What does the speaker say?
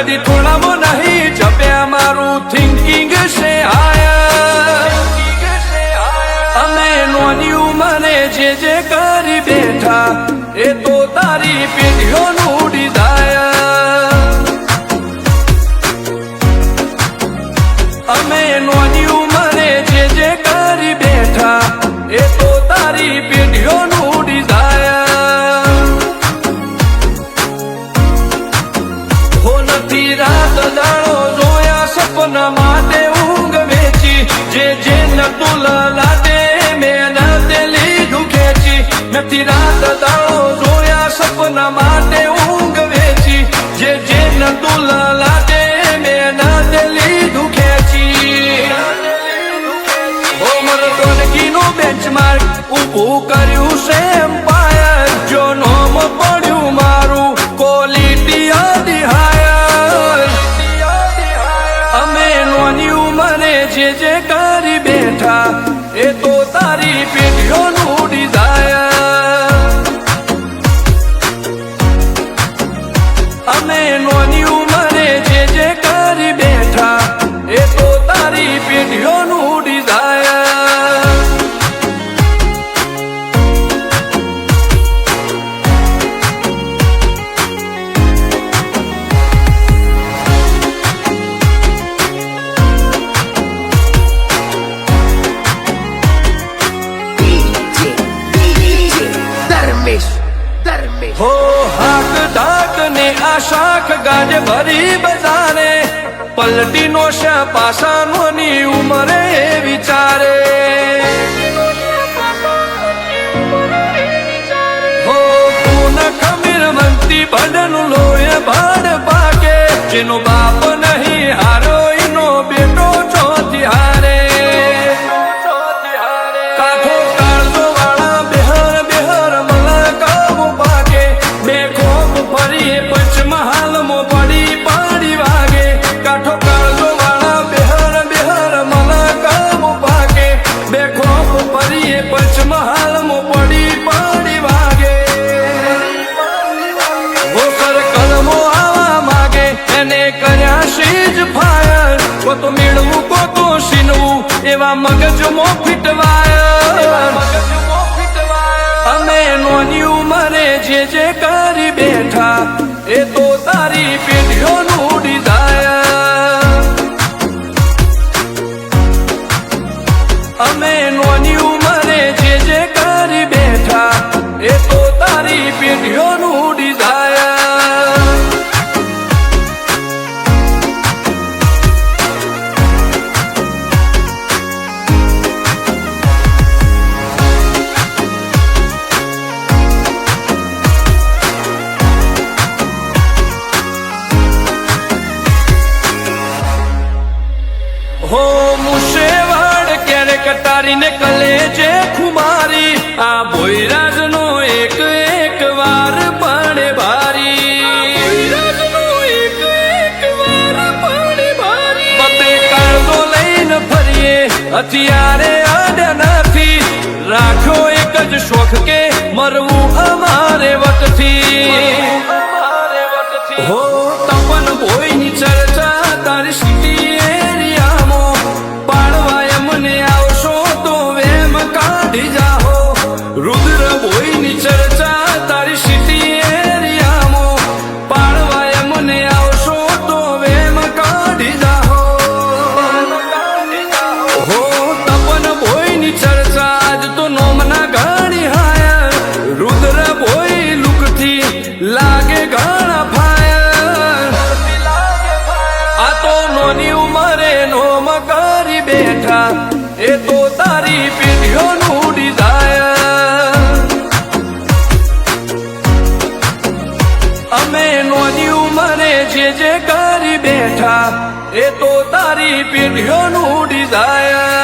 કદી થોડામાં નહીં જપ્યા મારું થિંકિંગ છે અમે નોની ઉંમરે જે કરી બેઠા એ તો તારી પેઢીઓનું ડિઝાયર અમે નોની ઉંમરે જે કરી બેઠા એ તો તારી પેઢીઓનું ડિઝાયર રાત દાડો જોયા સપના માટે ઊંઘ વેચી જે નતું લાટે મેં તે લીધું ખેંચી નથી રાત દાડો જોયા સપના માટે ઊંઘ વેચી જે નતું લાટે મેં તે લીધું ખેંચી ઓમર ટોનકીનું બેન્ચમાર્ક ઊભું કર્યું છે એમ્પાયર જો નોમ પડ્યું મારું ક્વોલિટી જે કરી બેઠા એ તો તારી પેઢીઓનું ડિઝાયર અમે નોની ઉંમરે જે કરી બેઠા એ તો તારી પેઢીઓનું ડિઝાયર હો હાક ડાક ને આ શાખ ગાજ ભરી બજારે પલટીનો છે પાસાનો ની ઉમરે વિચારે હો પૂન ખમીર મંતી બડનું લોહે ભાડ પાકે જેનો બાપ નહીં હારો એનો બેટો ચોથી હારે પંચમહાલમાં પડી પાડી વાગે કાઠો કાળજો વાળા બેહર મલકામો પાકે બે ખોપ પરીએ પંચમહાલમાં પડી પાડી વાગે હોકર કલમો આવા માગે એને કર્યા શીજ ફાયર કોતો મેળવું કોતો સીનવું એવા મગજમાં ફીટવાયર અમે નોની ઉંમરે જે કરી બેઠા એ તો તારી પેઢીઓનું ડિઝાયર અમે નોની ઉંમરે જે કરી બેઠા એ તો તારી પેઢીઓનું ડિઝાયર હો મુશેવાડ ક્યારે કટારીને કલેજે ખુમારી આ ભોયરાજનો એક વાર પાડે ભારી પતે કાળજો લઈને ફરીએ હથિયારે આડ્યા નથી રાખ્યો એક જ શોખ કે મરવું અમારે વટથી હો તપન ભોયની ચર્ચા તારી સિટી કાઢી જાહો રુદ્ર ભોયની ચર્ચા તારી સિટી એરિયામાં પાડવાય મને આવશો તો વેમ કાઢી જાહો હો તપન ભોયની ચર્ચા આજ તો નોમના ગાડી હાયર રુદ્ર ભોય લુકથી લાગે નોની ઉંમરે જે કરી બેઠા એ તો તારી પેઢીઓનું ડિઝાયર